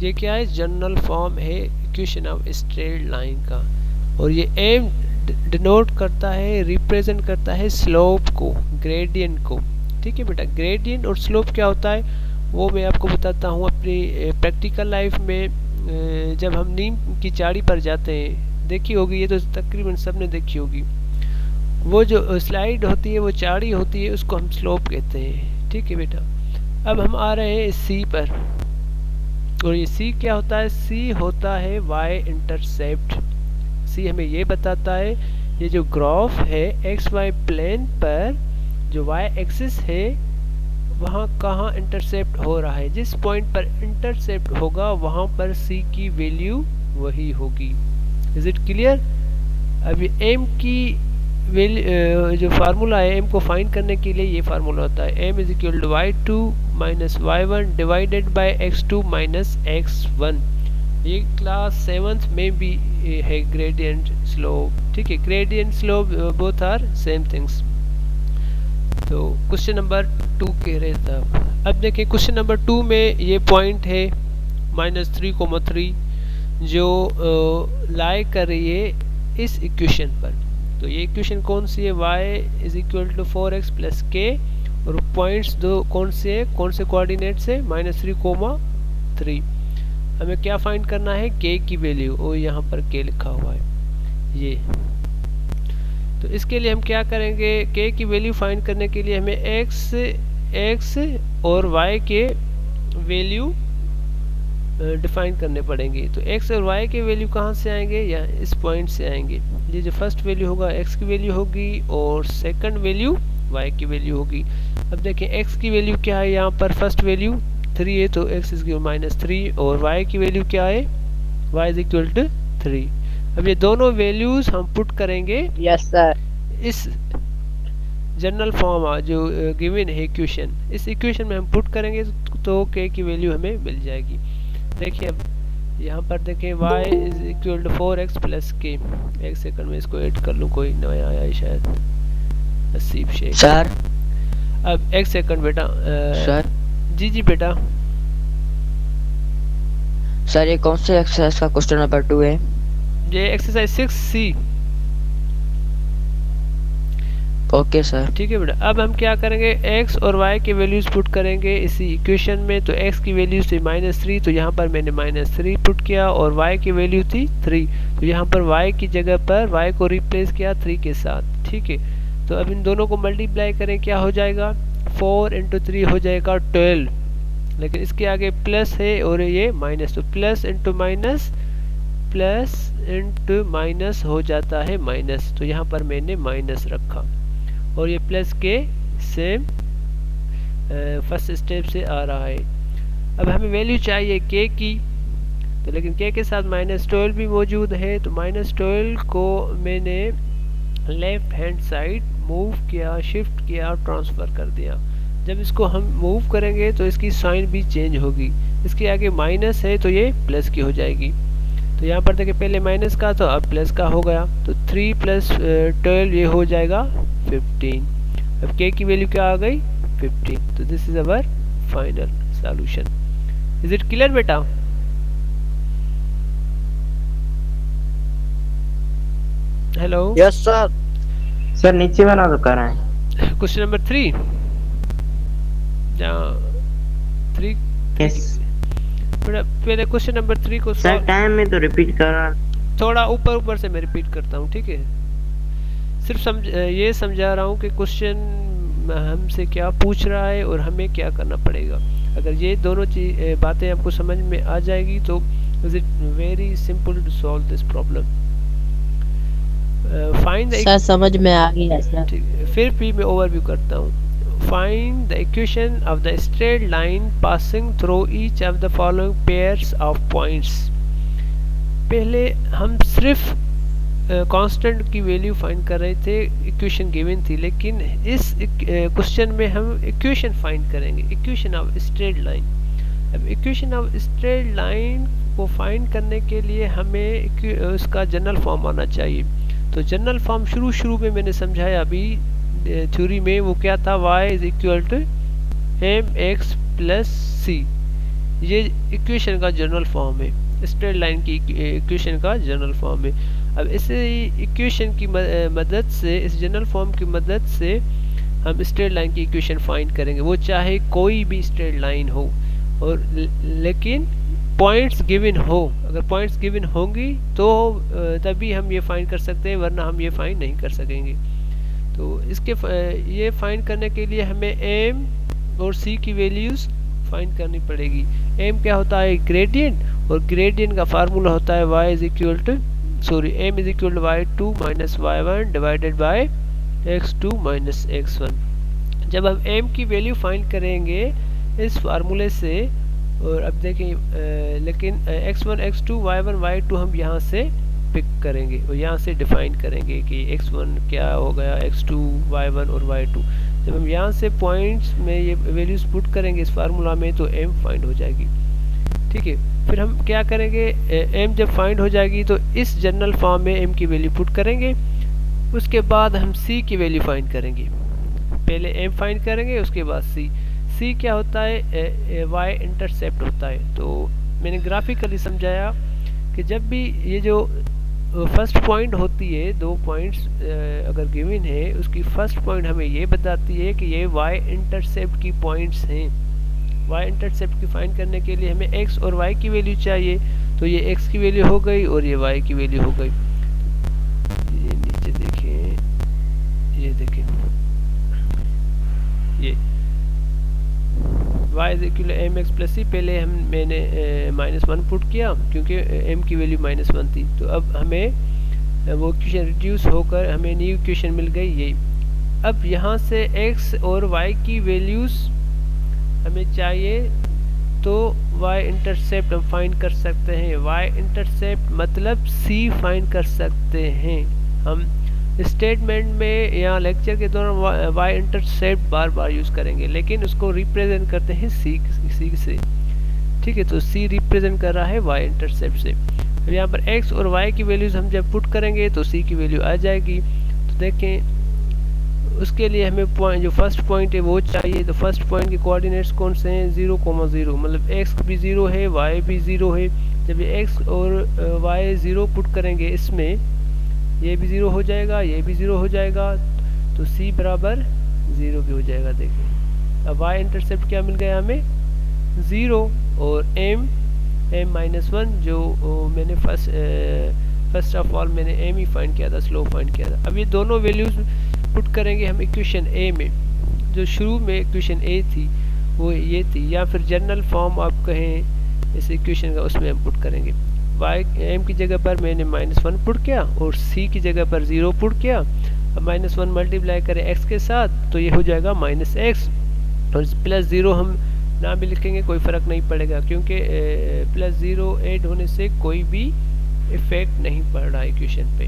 ये क्या है? जनरल फॉर्म है इक्वेशन ऑफ स्ट्रेट लाइन का, और ये m डिनोट करता है, रिप्रेजेंट करता है स्लोप को, ग्रेडियंट को, ठीक है बेटा? ग्रेडियंट और स्लोप क्या होता है वो मैं आपको बताता हूँ अपनी प्रैक्टिकल लाइफ में। जब हम नीम की झाड़ी पर जाते हैं, देखी होगी, ये तो तकरीबन सबने देखी होगी, वो जो स्लाइड होती है, वो झाड़ी होती है, उसको हम स्लोप कहते हैं, ठीक है बेटा? अब हम आ रहे हैं सी पर, और ये सी क्या होता है? सी होता है वाई इंटरसेप्ट। सी हमें ये बताता है ये जो ग्राफ है एक्स वाई प्लेन पर, जो वाई एक्सिस है वहाँ कहाँ इंटरसेप्ट हो रहा है। जिस पॉइंट पर इंटरसेप्ट होगा वहाँ पर सी की वैल्यू वही होगी। Is it clear? अब एम की वैल्यू जो फार्मूला है एम को फाइंड करने के लिए, ये फार्मूला होता है M is equal to y2 minus y1 divided by x2 minus x1। ये क्लास 7th में भी है ग्रेडियंट स्लोप, ठीक है? Gradient slope both are same things. तो क्वेश्चन नंबर 2 कह रहे थे। अब देखिए क्वेश्चन नंबर 2 में ये पॉइंट है -3,3 जो लाई कर रही है इस इक्वेशन पर। तो ये इक्वेशन कौन सी है? y is equal to 4x plus k, और पॉइंट्स दो कौन से है, कौन से कोऑर्डिनेट से? -3,3। हमें क्या फाइंड करना है? k की वैल्यू, और यहाँ पर k लिखा हुआ है ये। तो इसके लिए हम क्या करेंगे? k की वैल्यू फाइंड करने के लिए हमें x और y के वैल्यू डिफाइन करने पड़ेंगे। तो x और y के वैल्यू कहाँ से आएंगे? या इस पॉइंट से आएंगे। ये जो फर्स्ट वैल्यू होगा x की वैल्यू होगी, और सेकंड वैल्यू y की वैल्यू होगी। अब देखें x की वैल्यू क्या है, यहाँ पर फर्स्ट वैल्यू 3 है, तो x इज -3, और y की वैल्यू क्या है? y is equal to 3। अब ये दोनों वैल्यूज हम पुट करेंगे यस सर। इस जनरल फॉर्म जो गिवन है इक्वेशन, इस इक्वेशन में हम पुट करेंगे तो k की वैल्यू हमें मिल जाएगी। देखिए अब यहाँ पर देखें y is equal to 4x plus k। एक सेकंड में इसको ऐड कर लूँ, कोई नया आया है शायद, नसीब शेख सर। अब एक सेकंड बेटा। सर जी जी बेटा। सर ये कौन से एक्सरसाइज का क्वेश्चन नंबर 2 है? ये एक्सरसाइज 6C। Okay sir. ठीक है बेटा। अब हम क्या करेंगे, x और y के वैल्यूज पुट करेंगे इसी इक्वेशन में। तो x की वैल्यू थी -3, तो यहाँ पर मैंने -3 पुट किया, और y की वैल्यू थी 3, तो यहाँ पर y की जगह पर y को रिप्लेस किया 3 के साथ। ठीक है, तो अब इन दोनों को मल्टीप्लाई करें, क्या हो जाएगा, 4 × 3 हो जाएगा 12, लेकिन इसके आगे प्लस है और ये माइनस, तो प्लस इंटू माइनस हो जाता है माइनस, तो यहाँ पर मैंने माइनस रखा, और ये प्लस के सेम फर्स्ट स्टेप से आ रहा है। अब हमें वैल्यू चाहिए k की, तो लेकिन k के साथ -12 भी मौजूद है, तो -12 को मैंने लेफ्ट हैंड साइड मूव किया, शिफ्ट किया, ट्रांसफ़र कर दिया। जब इसको हम मूव करेंगे तो इसकी साइन भी चेंज होगी, इसके आगे माइनस है तो ये प्लस की हो जाएगी। तो यहाँ पर देखिए पहले माइनस का तो अब प्लस का हो गया, तो 3 + 12 ये हो जाएगा 15। अब k की वैल्यू क्या आ गई, 15। तो this is our final solution. Is it clear बेटा? Hello yes sir. सर नीचे वाला तो कर रहे हैं। क्वेश्चन नंबर 3 3 यस बेटा, पहले क्वेश्चन नंबर 3 को सर टाइम में तो रिपीट कर रहा, थोड़ा ऊपर से मैं रिपीट करता हूँ। ठीक है, सिर्फ ये समझा रहा हूँ कि क्वेश्चन हमसे क्या पूछ रहा है और हमें क्या करना पड़ेगा। अगर ये दोनों बातें आपको समझ में आ जाएगी तो is it very simple to solve this problem. Find sir समझ में आ गया सर। फिर भी मैं ओवरव्यू करता हूँ। Find the equation of the straight line passing through each of the following pairs of points। पहले हम सिर्फ कांस्टेंट की वैल्यू फाइंड कर रहे थे, इक्वेशन गिवन थी, लेकिन इस क्वेश्चन में हम इक्वेशन फाइंड करेंगे, इक्वेशन ऑफ स्ट्रेट लाइन। अब इक्वेशन ऑफ स्ट्रेट लाइन को फाइंड करने के लिए हमें उसका जनरल फॉर्म आना चाहिए। तो जनरल फॉर्म शुरू में मैंने समझाया अभी थ्योरी में, वो क्या था, y = mx + c। ये इक्वेशन का जनरल फॉर्म है, स्ट्रेट लाइन की इक्वेशन का जनरल फॉर्म है। अब इस इक्वेशन की मदद से, इस जनरल फॉर्म की मदद से हम स्ट्रेट लाइन की इक्वेशन फाइंड करेंगे, वो चाहे कोई भी स्ट्रेट लाइन हो, और लेकिन पॉइंट्स गिवन हो। अगर पॉइंट्स गिवन होंगी तो तभी हम ये फाइंड कर सकते हैं, वरना हम ये फाइंड नहीं कर सकेंगे। तो इसके ये फाइंड करने के लिए हमें m और c की वैल्यूज़ फाइंड करनी पड़ेगी। m क्या होता है, ग्रेडियंट, और ग्रेडियंट का फार्मूला होता है m = y2 - y1 divided by x2 - x1। जब हम m की वैल्यू फाइंड करेंगे इस फार्मूले से, और अब देखें लेकिन x1 x2 y1 y2 हम यहाँ से पिक करेंगे और यहाँ से डिफाइन करेंगे कि x1 क्या हो गया, x2 y1 और y2। जब हम यहाँ से पॉइंट्स में ये वैल्यूज पुट करेंगे इस फार्मूला में, तो m फाइंड हो जाएगी। ठीक है, फिर हम क्या करेंगे, m जब फाइंड हो जाएगी तो इस जनरल फॉर्म में m की वैल्यू पुट करेंगे। उसके बाद हम c की वैल्यू फाइंड करेंगे। पहले m फाइंड करेंगे, उसके बाद c क्या होता है, y इंटरसेप्ट होता है। तो मैंने ग्राफिकली समझाया कि जब भी ये जो फर्स्ट पॉइंट होती है, 2 पॉइंट्स अगर गिवन है, उसकी फर्स्ट पॉइंट हमें ये बताती है कि ये y इंटरसेप्ट की पॉइंट्स हैं। y इंटरसेप्ट की फाइंड करने के लिए हमें x और y की वैल्यू चाहिए, तो ये x की वैल्यू हो गई और ये y की वैल्यू हो गई। ये नीचे देखें, ये देखें, ये y = mx + c। पहले मैंने -1 पुट किया क्योंकि m की वैल्यू -1 थी, तो अब हमें वो इक्वेशन रिड्यूस होकर हमें न्यू इक्वेशन मिल गई यही। अब यहाँ से x और y की वैल्यूज़ हमें चाहिए, तो y इंटरसेप्ट हम फाइंड कर सकते हैं। y इंटरसेप्ट मतलब c फाइंड कर सकते हैं हम। स्टेटमेंट में या लेक्चर के दौरान y इंटरसेप्ट बार यूज़ करेंगे, लेकिन उसको रिप्रेजेंट करते हैं c से। ठीक है, तो c रिप्रेजेंट कर रहा है y इंटरसेप्ट से। अब यहाँ पर x और y की वैल्यूज़ हम जब पुट करेंगे तो c की वैल्यू आ जाएगी। तो देखें, उसके लिए हमें पॉइंट, जो फर्स्ट पॉइंट है वो चाहिए। तो फर्स्ट पॉइंट के कोऑर्डिनेट्स कौन से हैं, 0, 0, मतलब x भी 0 है, y भी 0 है। जब ये x और y 0 पुट करेंगे, इसमें ये भी 0 हो जाएगा, ये भी 0 हो जाएगा। तो c बराबर 0 भी हो जाएगा। देखिए अब y इंटरसेप्ट क्या मिल गया हमें 0 और m -1 जो मैंने फर्स्ट ऑफ ऑल मैंने m ही फाइंड किया था, स्लोप फाइंड किया था। अब ये दोनों वैल्यूज पुट करेंगे हम इक्वेशन a में। जो शुरू में इक्वेशन a थी वो ये थी, या फिर जनरल फॉर्म आप कहें इस इक्वेशन का, उसमें हम पुट करेंगे। m की जगह पर मैंने -1 पुट किया और c की जगह पर 0 पुट किया। अब -1 मल्टीप्लाई करें x के साथ तो ये हो जाएगा -x, और +0 हम ना भी लिखेंगे कोई फ़र्क नहीं पड़ेगा, क्योंकि +0 ऐड होने से कोई भी इफेक्ट नहीं पड़ रहा इक्वेशन पे।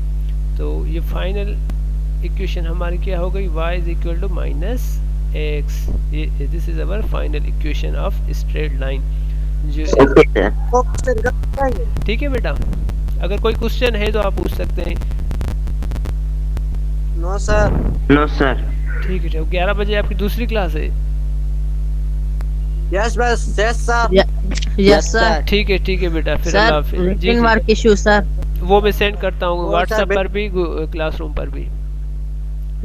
तो ये फाइनल इक्वेशन हमारी क्या हो गई, y is equal to -x। ये this is our final equation of straight line. जो ठीक है बेटा, अगर कोई क्वेश्चन है तो आप पूछ सकते हैं। No sir. No sir. ठीक है, 11 बजे आपकी दूसरी क्लास है। यस बस यस सर। Yes sir. ठीक है बेटा, फिर अल्लाह सर हाफिज़। जी, रिटन जी। Mark issue sir. वो मैं सेंड करता हूँ वो व्हाट्सएप सर, पर भी, क्लासरूम पर भी।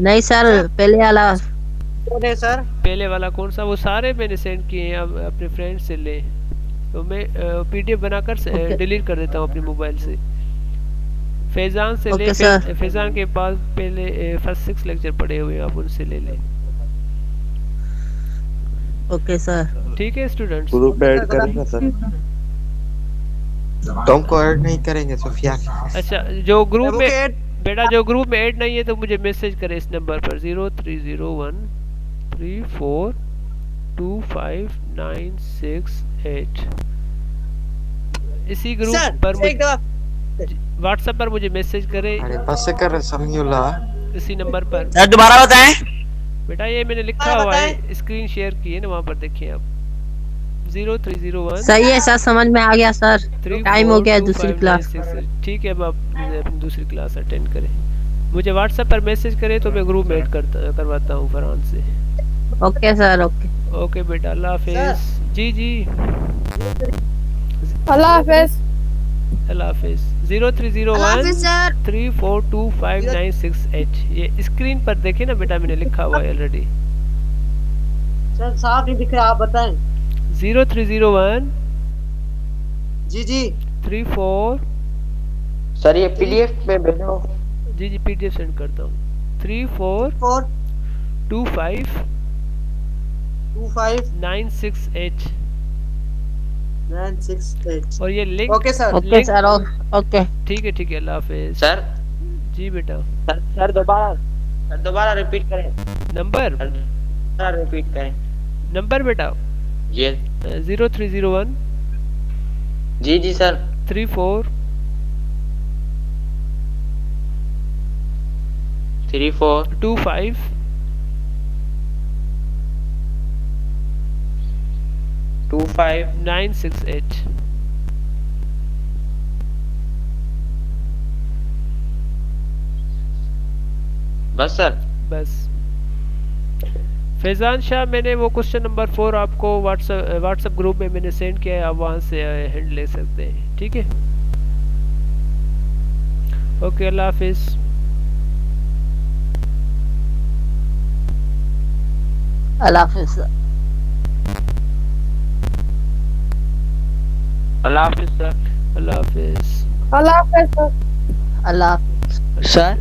नहीं सर, पहले वाला बोले सर। पहले वाला कौन सा, वो सारे मैंने सेंड किए हैं, अब अपने फ्रेंड से ले। तो मैं पीडीएफ बनाकर Okay. डिलीट कर देता हूँ अपने मोबाइल से। फैजान से ले, Okay, sir. फैजान के पास पहले फर्स्ट 6 लेक्चर पढ़े हुए हैं, आप उनसे ले लें। Okay sir. ठीक है स्टूडेंट्स। ग्रुप ऐड करेंगे सर। तुमको ऐड नहीं करेंगे सोफिया। अच्छा, जो ग्रुप में एवोकेट। बेटा जो ग्रुप में ऐड नहीं है तो मुझे मैसेज करें इस नंबर पर 0301 342596 इसी ग्रुप सर पर एक दफा व्हाट्सएप पर मुझे मैसेज करें अरे बस से कर समीउल्ला। इसी नंबर पर। सर दोबारा बताएं। बेटा ये मैंने लिखा हुआ है, स्क्रीन शेयर की है ना, वहाँ पर देखिए आप। 0301 सही है सर, समझ में आ गया सर। टाइम हो गया है दूसरी क्लास। ठीक है, अब आप अपनी दूसरी क्लास अटेंड करें। मुझे व्हाट्सएप पर मैसेज करें तो मैं ग्रुप में ऐड करवाता हूँ फरहान से। Okay sir. ओके ओके बेटा, अल्लाह हाफिज। जी जी, अल्लाह हाफिज। अल्लाह हाफिज। 0301 342596 ये स्क्रीन पर देखे ना बेटा, मैंने लिखा हुआ है ऑलरेडी। सर साफ नहीं दिख रहा, आप बताएं। 0301 जी जी 34 सर ये पीडीएफ में भेजो। जी जी पीडीएफ सेंड करता हूँ। 3425 25 968 968। और ये link. Okay sir. Okay sir. Okay ठीक है, अल्लाह हाफिज। सर जी बेटा। सर दोबारा रिपीट करें। नंबर दोबारा रिपीट करें। नंबर बेटा ये 0301 जी सर 34 25 25 968 बस सर। बस। फैजान शाह, मैंने वो क्वेश्चन नंबर 4 आपको व्हाट्सएप ग्रुप में मैंने सेंड किया है, आप वहाँ से हैंड ले सकते हैं। ठीक है, ओके, अल्लाह हाफिज। अल्लाह हाफिज। अल्लाह हाफिज सर। अल्लाह हाफिज। अल्लाह हाफिज। अल्लाह हाफिज। सर